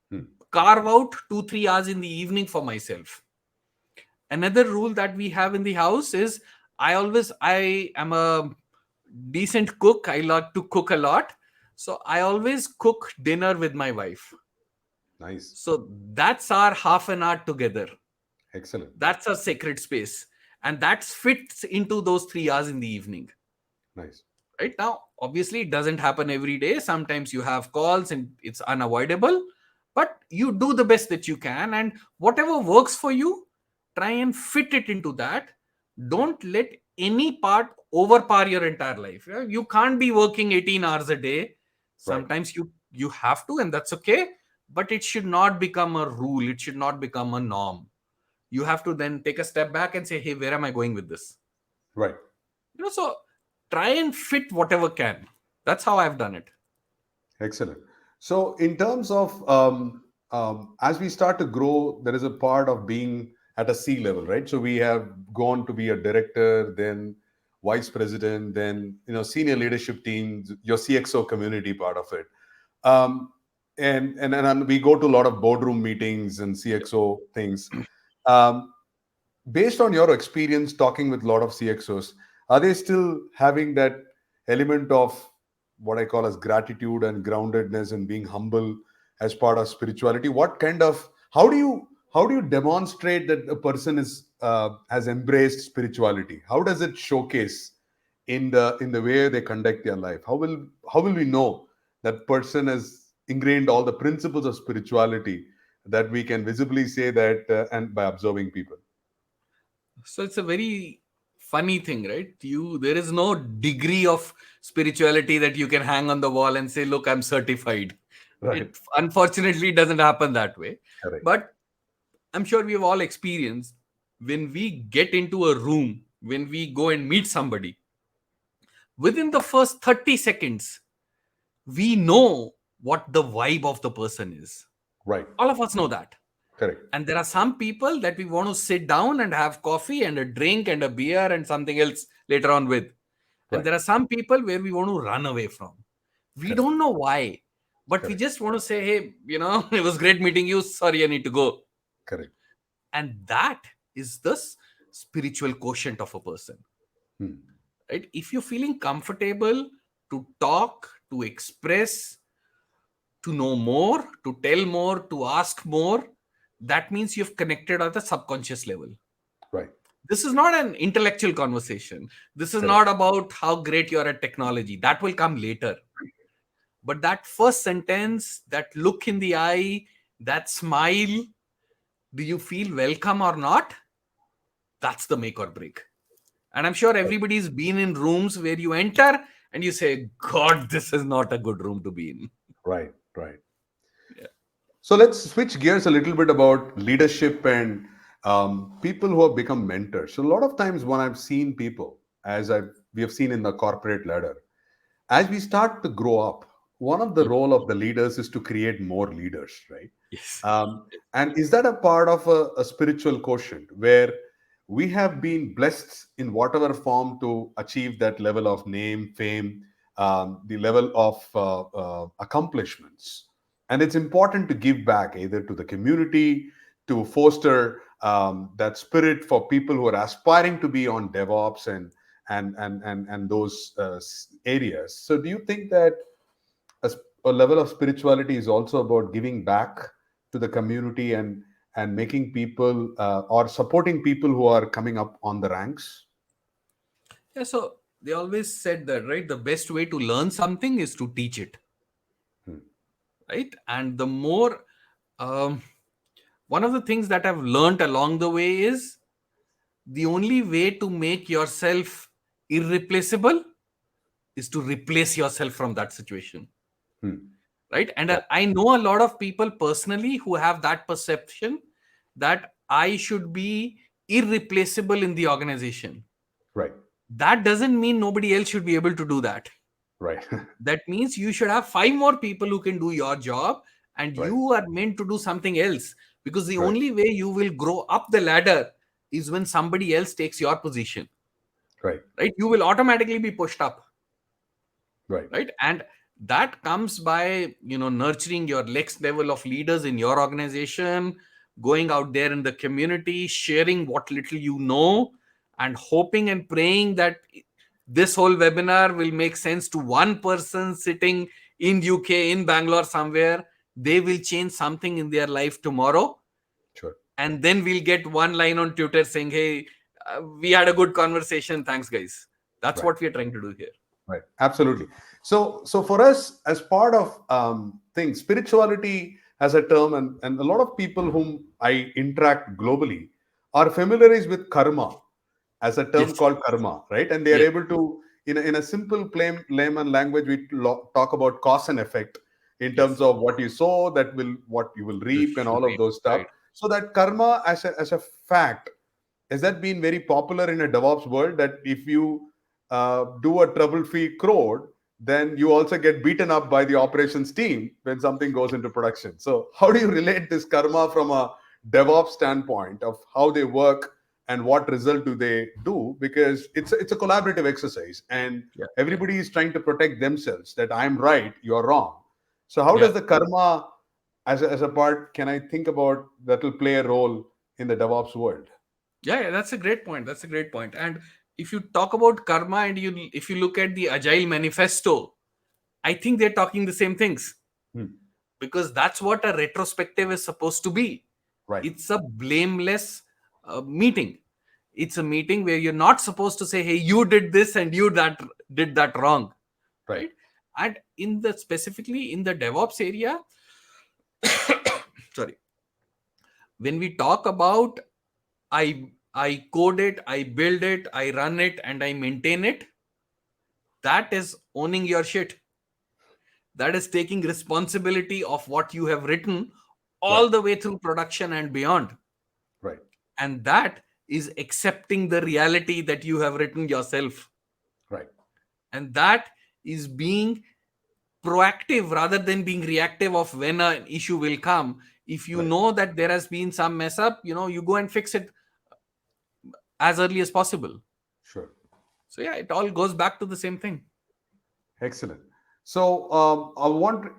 Hmm. Carve out 2 3 hours in the evening for myself. Another rule that we have in the house is I am a decent cook. I like to cook a lot. So I always cook dinner with my wife. Nice. So that's our half an hour together. Excellent. That's our sacred space. And that fits into those 3 hours in the evening. Nice. Right now, obviously, it doesn't happen every day. Sometimes you have calls and it's unavoidable, but you do the best that you can. And whatever works for you, try and fit it into that. Don't let any part overpower your entire life. Yeah? You can't be working 18 hours a day. Right. Sometimes you have to, and that's okay. But it should not become a rule. It should not become a norm. You have to then take a step back and say, hey, where am I going with this? Right. So try and fit whatever can. That's how I've done it. Excellent. So, in terms of as we start to grow, there is a part of being at a C level, right? So we have gone to be a director, then vice president, then senior leadership teams, your CXO community part of it, um, and we go to a lot of boardroom meetings and CXO things. Um, Based on your experience talking with a lot of CXOs, are they still having that element of what I call as gratitude and groundedness and being humble as part of spirituality? What kind of how do you demonstrate that a person is has embraced spirituality? How does it showcase in the way they conduct their life? How will we know that person has ingrained all the principles of spirituality that we can visibly say that and by observing people? So it's a very funny thing, right? There is no degree of spirituality that you can hang on the wall and say, look, I'm certified. Right. It unfortunately doesn't happen that way. Correct. But I'm sure we've all experienced when we get into a room, when we go and meet somebody, within the first 30 seconds, we know what the vibe of the person is. Right. All of us know that. Correct. And there are some people that we want to sit down and have coffee and a drink and a beer and something else later on with. And Right. there are some people where we want to run away from. We Correct. don't know why, but we Correct. just want to say, hey, it was great meeting you. Sorry, I need to go. Correct. And that is the spiritual quotient of a person, Hmm. right? If you're feeling comfortable to talk, to express, to know more, to tell more, to ask more, that means you've connected at the subconscious level. Right. This is not an intellectual conversation. This is Correct. not about how great you are at technology. That will come later. But that first sentence, that look in the eye, that smile, do you feel welcome or not? That's the make or break. And I'm sure everybody's been in rooms where you enter and you say, God, this is not a good room to be in. Right. Right. Yeah. So let's switch gears a little bit about leadership and people who have become mentors. So a lot of times when I've seen people, we have seen in the corporate ladder, as we start to grow up, one of the Mm. role of the leaders is to create more leaders, right? Yes. And is that a part of a spiritual quotient where we have been blessed in whatever form to achieve that level of name, fame, the level of accomplishments? And it's important to give back either to the community, to foster that spirit for people who are aspiring to be on DevOps and those areas. So, do you think that a level of spirituality is also about giving back to the community and making people or supporting people who are coming up on the ranks? Yeah, so they always said that, right? The best way to learn something is to teach it, Hmm. right? And the more, um, one of the things that I've learned along the way is the only way to make yourself irreplaceable is to replace yourself from that situation, Hmm. right? And Right. I know a lot of people personally who have that perception that I should be irreplaceable in the organization. Right. That doesn't mean nobody else should be able to do that. Right. That means you should have five more people who can do your job, and Right. you are meant to do something else, because the Right. only way you will grow up the ladder is when somebody else takes your position, Right. right? You will automatically be pushed up, Right. right? And that comes by, nurturing your next level of leaders in your organization, going out there in the community, sharing what little you know, and hoping and praying that this whole webinar will make sense to one person sitting in UK, in Bangalore somewhere. They will change something in their life tomorrow, Sure. and then we'll get one line on Twitter saying, hey, we had a good conversation, thanks guys. That's Right. what we're trying to do here. Right. Absolutely. So for us, as part of things, spirituality as a term, and a lot of people whom I interact globally are familiarized with karma as a term Yes. called karma, right? And they are Yes. able to, in a simple, plain layman language, we talk about cause and effect in terms Yes. of what you sow, that will what you will You reap, and should all of read. those stuff. Right. So that karma as a fact, has that been very popular in a DevOps world, that if you do a trouble-free code, then you also get beaten up by the operations team when something goes into production. So how do you relate this karma from a DevOps standpoint of how they work and what result do they do? Because it's a collaborative exercise, and Yeah. everybody is trying to protect themselves, that I'm right, you're wrong. So how Yeah. does the karma as a part, can I think about that will play a role in the DevOps world? Yeah, yeah, that's a great point. That's a great point. And if you talk about karma, and if you look at the Agile Manifesto, I think they're talking the same things, Hmm. because that's what a retrospective is supposed to be. Right. It's a blameless meeting. It's a meeting where you're not supposed to say, "Hey, you did this and you that did that wrong," Right. right? And in the specifically in the DevOps area, sorry, when we talk about I code it, I build it, I run it, and I maintain it, that is owning your shit. That is taking responsibility of what you have written Right. all the way through production and beyond. Right. And that is accepting the reality that you have written yourself. Right. And that is being proactive rather than being reactive of when an issue will come. If you Right. know that there has been some mess up, you go and fix it as early as possible. Sure. So yeah, it all goes back to the same thing. Excellent. So I want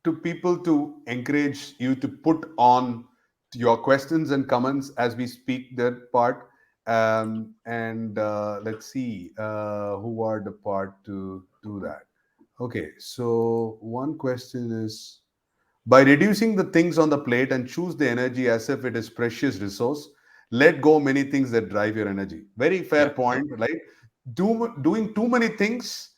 to people to encourage you to put on your questions and comments as we speak that part. And let's see who are the part to do that. Okay. So one question is, by reducing the things on the plate and choose the energy as if it is precious resource, let go many things that drive your energy. Very fair Yeah. point, right? Doing too many things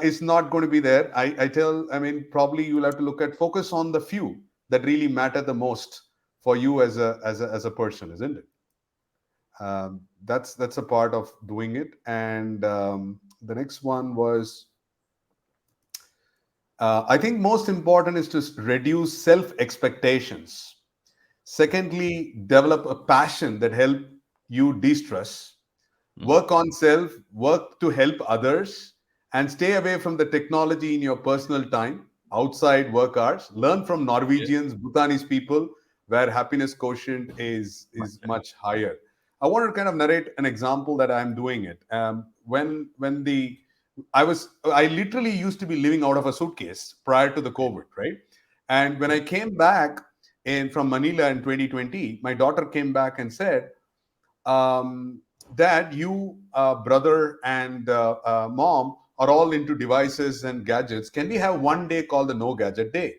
is not going to be there. I mean, probably you'll have to look at focus on the few that really matter the most for you as a person, isn't it? That's a part of doing it. And the next one was, I think most important is to reduce self expectations. Secondly, develop a passion that help you de-stress. Mhm. Work on self, work to help others, and stay away from the technology in your personal time, outside work hours. Learn from Yeah. Norwegians, Bhutanese people, where happiness quotient is much higher. I want to kind of narrate an example that I'm doing it. When the I literally used to be living out of a suitcase prior to the COVID, right? And when Yeah. I came back in from Manila in 2020, my daughter came back and said, um, Dad, you, brother, and mom are all into devices and gadgets. Can we have one day called the No Gadget Day?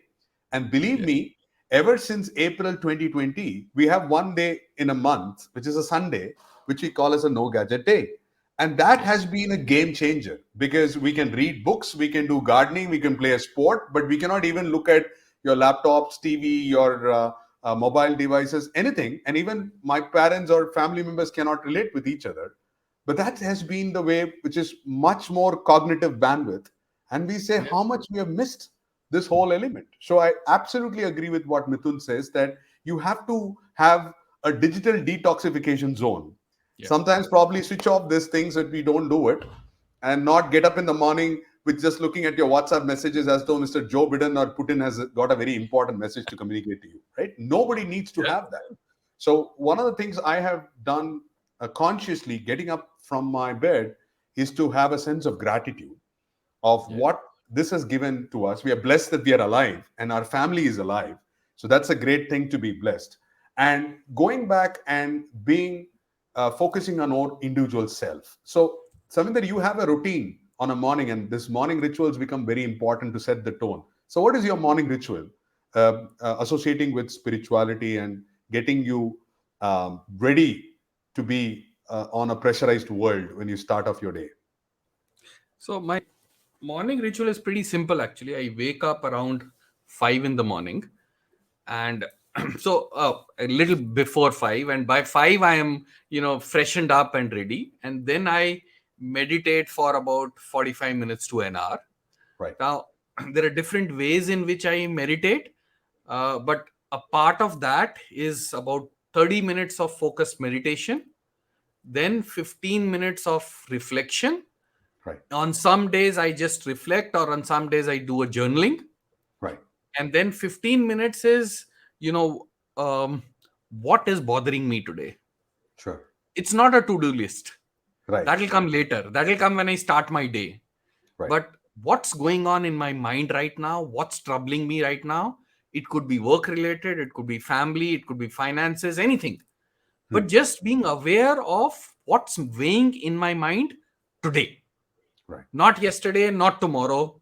And believe Yeah. me, ever since April 2020, we have one day in a month, which is a Sunday, which we call as a no gadget day. And that Yes. has been a game changer because we can read books, we can do gardening, we can play a sport, but we cannot even look at your laptops, TV, your mobile devices, anything. And even my parents or family members cannot relate with each other. But that has been the way, which is much more cognitive bandwidth. And we say Yes. how much we have missed this whole element. So I absolutely agree with what Mithun says that you have to have a digital detoxification zone. Yeah. Sometimes probably switch off these things that we don't do it and not get up in the morning with just looking at your WhatsApp messages as though Mr. Joe Biden or Putin has got a very important message to communicate to you, right? Nobody needs to Yeah. have that. So one of the things I have done consciously getting up from my bed is to have a sense of gratitude of Yeah. what this has given to us. We are blessed that we are alive and our family is alive. So that's a great thing to be blessed. And going back and being focusing on our individual self. So, Savinder, you have a routine on a morning, and this morning rituals become very important to set the tone. So, what is your morning ritual associating with spirituality and getting you ready to be on a pressurized world when you start off your day? So my morning ritual is pretty simple actually. I wake up around 5 in the morning, and so a little before 5, and by 5 I am, freshened up and ready, and then I meditate for about 45 minutes to an hour. Right, Now there are different ways in which I meditate, but a part of that is about 30 minutes of focused meditation, then 15 minutes of reflection. right, On some days I just reflect, or on some days I do a journaling, right. and then 15 minutes is, you know um, what is bothering me today. Sure. It's not a to-do list. Right, That'll come later, that'll come when I start my day. right. But what's going on in my mind right now, what's troubling me right now? It could be work related, it could be family, it could be finances, anything. Hmm. But just being aware of what's weighing in my mind today. Right, Not yesterday, not tomorrow. right.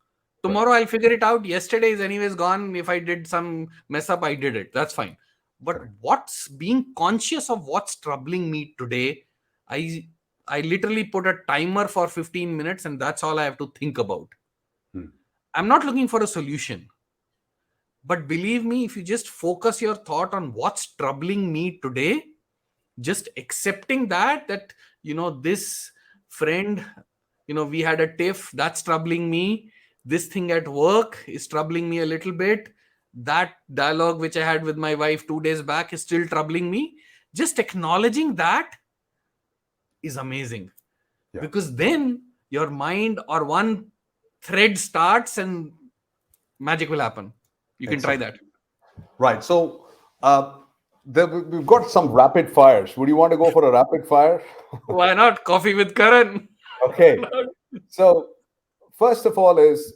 Tomorrow I'll figure it out. Yesterday is anyways gone. If I did some mess up, I did it. That's fine. But Correct. what's being conscious of what's troubling me today? I I literally put a timer for 15 minutes, and that's all I have to think about. Hmm. I'm not looking for a solution. But believe me, if you just focus your thought on what's troubling me today, just accepting that this friend, we had a tiff, that's troubling me. This thing at work is troubling me a little bit. That dialogue which I had with my wife 2 days back is still troubling me. Just acknowledging that is amazing, Yeah, because then your mind or one thread starts and magic will happen. You can try excellent. that. Right. So we've got some rapid fires. Would you want to go for a rapid fire? Why not? Coffee with Karan. Okay. So first of all, is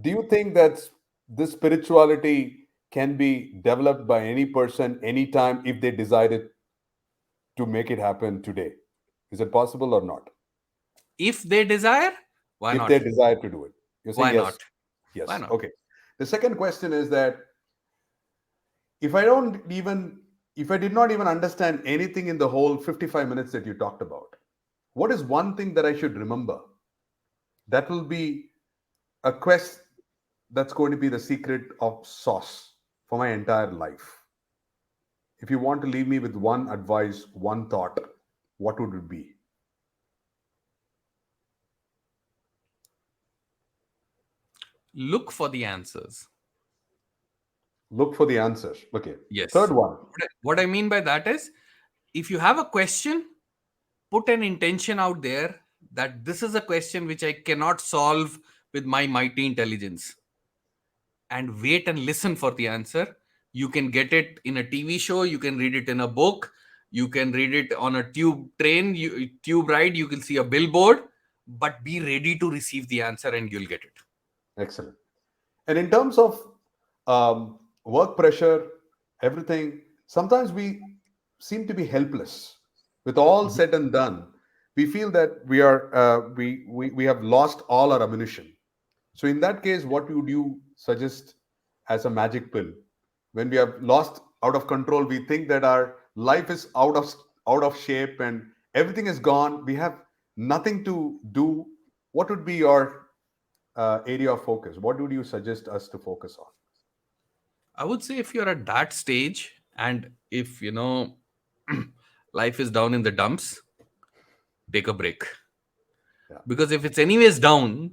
do you think that this spirituality can be developed by any person anytime if they decided to make it happen today? Is it possible or not? If they desire, why If they not? desire to do it, you're saying Why yes, not? Why yes. not? Okay. The second question is that if I don't even if I did not even understand anything in the whole 55 minutes that you talked about, what is one thing that I should remember that will be a quest that's going to be the secret of sauce for my entire life? If you want to leave me with one advice, one thought, what would it be? Look for the answers. Look for the answers. Okay. Third Yes. one. What I mean by that is, if you have a question, put an intention out there that this is a question which I cannot solve with my mighty intelligence, and wait and listen for the answer. You can get it in a TV show, you can read it in a book, you can read it on a tube train, tube ride, you can see a billboard, but be ready to receive the answer and you'll get it. Excellent. And in terms of work pressure, everything, sometimes we seem to be helpless. With all Mhm. said and done, we feel that we have lost all our ammunition. So in that case, what would you suggest as a magic pill when we have lost out of control, we think that our life is out of shape and everything is gone. We have nothing to do. What would be your area of focus? What would you suggest us to focus on? I would say if you're at that stage, and if life is down in the dumps, take a break. Yeah, Because if it's anyways down,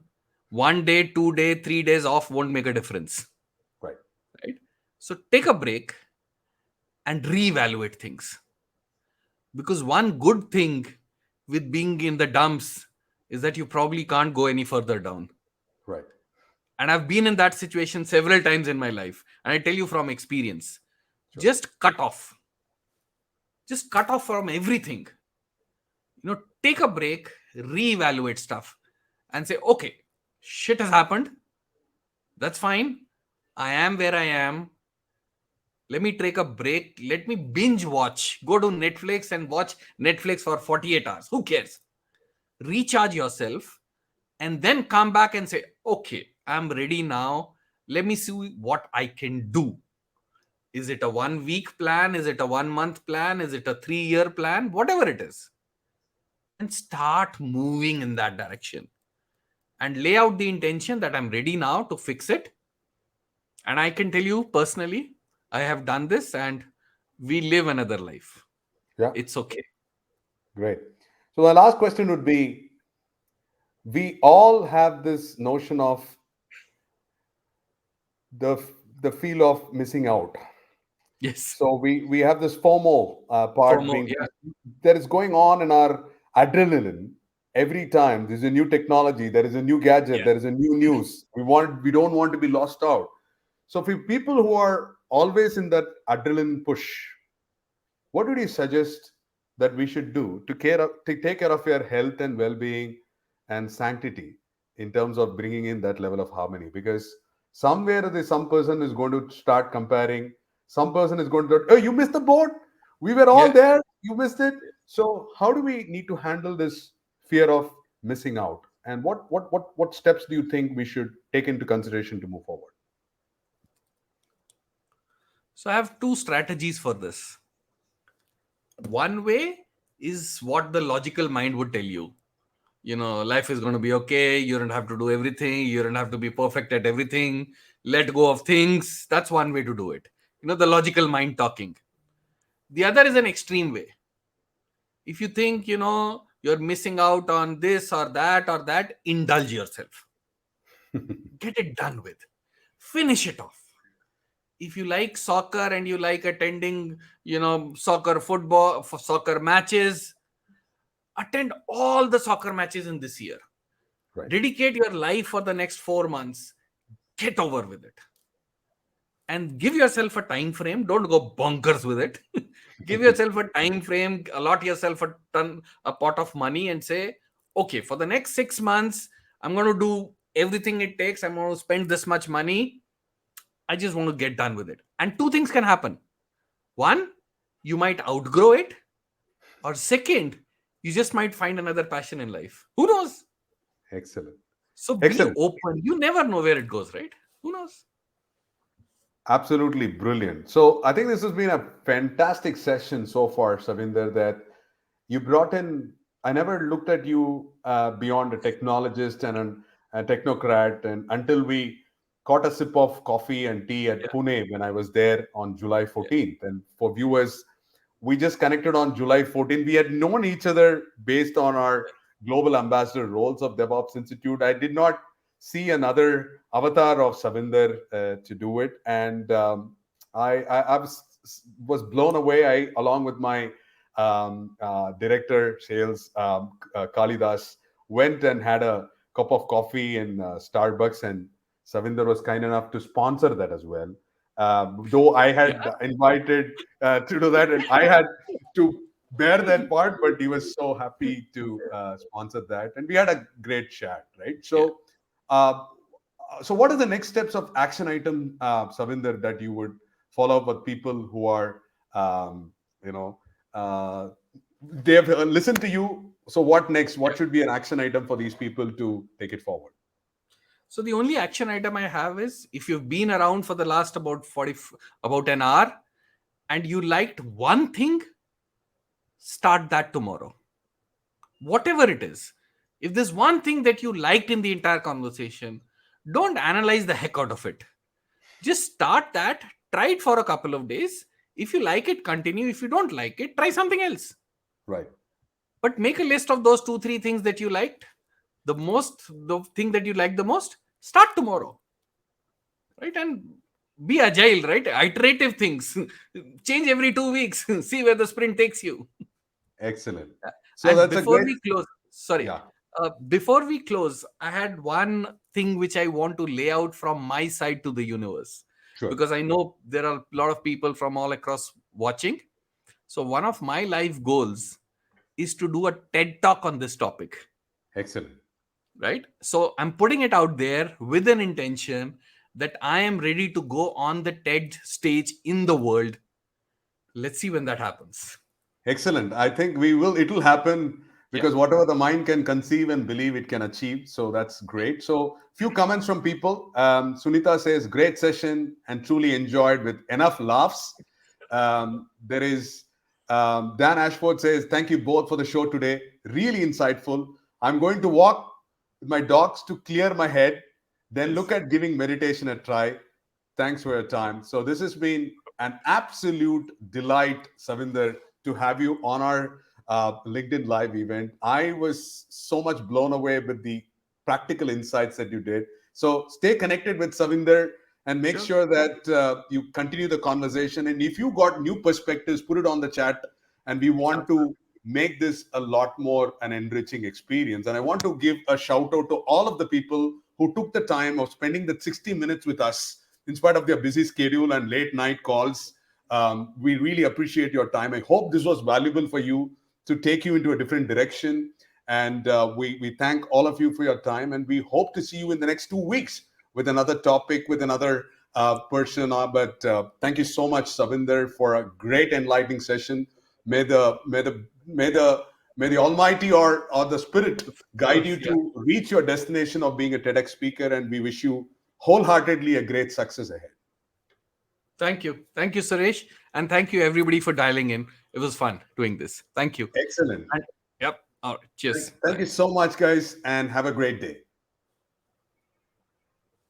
1 day, 2 day, 3 days off won't make a difference. right, Right? So take a break and reevaluate things. Because one good thing with being in the dumps is that you probably can't go any further down. right, And I've been in that situation several times in my life. And I tell you from experience, sure, just cut off. Just cut off from everything. Take a break, reevaluate stuff, and say, okay, shit has happened. That's fine. I am where I am. Let me take a break. Let me binge watch. Go to Netflix and watch Netflix for 48 hours. Who cares? Recharge yourself and then come back and say, okay, I'm ready now. Let me see what I can do. Is it a 1 week plan? Is it a 1 month plan? Is it a 3 year plan? Whatever it is. And start moving in that direction and lay out the intention that I'm ready now to fix it. And I can tell you personally, I have done this and we live another life. yeah, It's okay. great. So the last question would be: we all have this notion of the the feel of missing out. Yes. So we have this FOMO part FOMO. being Yeah. that is going on in our adrenaline every time. There's a new technology, there is a new gadget, Yeah. there is a new news. We don't want to be lost out. So for people who are always in that adrenaline push, what would you suggest that we should do to take care of your health and well-being and sanctity in terms of bringing in that level of harmony? Because somewhere there's some person is going to start comparing, some person is going to, oh, you missed the boat, we were all Yeah. there, you missed it. So how do we need to handle this fear of missing out, and what steps do you think we should take into consideration to move forward? So I have two strategies for this. One way is what the logical mind would tell you. Life is going to be okay. You don't have to do everything. You don't have to be perfect at everything. Let go of things. That's one way to do it. The logical mind talking. The other is an extreme way. If you think, you're missing out on this or that, indulge yourself. Get it done with. Finish it off. If you like soccer and you like attending, soccer matches, attend all the soccer matches in this year. Right. Dedicate your life for the next 4 months. Get over with it. And give yourself a time frame. Don't go bonkers with it. Give yourself a time frame, allot yourself a pot of money and say, okay, for the next 6 months, I'm going to do everything it takes. I'm going to spend this much money. I just want to get done with it. And two things can happen. One, you might outgrow it. Or second, you just might find another passion in life. Who knows? Excellent. So be Excellent. open. You never know where it goes, right? Who knows? Absolutely brilliant. So I think this has been a fantastic session so far, Savinder, that you brought in. I never looked at you beyond a technologist and a technocrat, and until we caught a sip of coffee and tea at Yeah. Pune when I was there on July Yeah. 14th. And for viewers, we just connected on July 14th. We had known each other based on our global ambassador roles of DevOps Institute. I did not see another avatar of Savinder to do it, and I was blown away. Along with my director sales, Kalidas, went and had a cup of coffee in Starbucks, and Savinder was kind enough to sponsor that as well. Though I Yeah. had invited to do that, and I had to bear that part, but he was so happy to sponsor that, and we had a great chat, right? Yeah. Uh, so what are the next steps of action item, Savinder, that you would follow up with people who are, you know, uh, they have listened to you. So what next? What should be an action item for these people to take it forward? So the only action item I have is, if you've been around for the last about an hour and you liked one thing, start that tomorrow. Whatever it is. If there's one thing that you liked in the entire conversation, don't analyze the heck out of it. Just start that, try it for a couple of days. If you like it, continue. If you don't like it, try something else. Right. But make a list of those 2 3 things that you liked the thing that you like the most. Start tomorrow, right? And be agile, right? Iterative things. Change every 2 weeks. See where the sprint takes you. Excellent. So And that's a before great, we close, sorry, yeah, before we close, I had one thing which I want to lay out from my side to the universe, sure. because I know there are a lot of people from all across watching. So one of my life goals is to do a TED talk on this topic, Excellent. right? So I'm putting it out there with an intention that I am ready to go on the TED stage in the world. Let's see when that happens. Excellent. I think it will happen Yeah, because whatever the mind can conceive and believe it can achieve. So that's great. So, few comments from people. Sunita says, great session and truly enjoyed with enough laughs. There is Dan Ashford says, thank you both for the show today. Really insightful. I'm going to walk with my dogs to clear my head, then look yes. at giving meditation a try. Thanks for your time. So, this has been an absolute delight, Savinder, to have you on our LinkedIn Live event. I was so much blown away with the practical insights that you did. So stay connected with Savinder and make Sure. sure that you continue the conversation. And if you got new perspectives, put it on the chat. And we want to make this a lot more an enriching experience. And I want to give a shout out to all of the people who took the time of spending the 60 minutes with us in spite of their busy schedule and late night calls. We really appreciate your time. I hope this was valuable for you to take you into a different direction. And we thank all of you for your time. And we hope to see you in the next 2 weeks with another topic, with another person. But thank you so much, Savinder, for a great enlightening session. May the may the may the may the Almighty or the Spirit Of guide course, you yeah. to reach your destination of being a TEDx speaker. And we wish you wholeheartedly a great success ahead. Thank you. Thank you, Suresh. And thank you, everybody, for dialing in. It was fun doing this. Thank you. Excellent. And yep. All right. Cheers. Thank Bye. you so much, guys, and have a great day.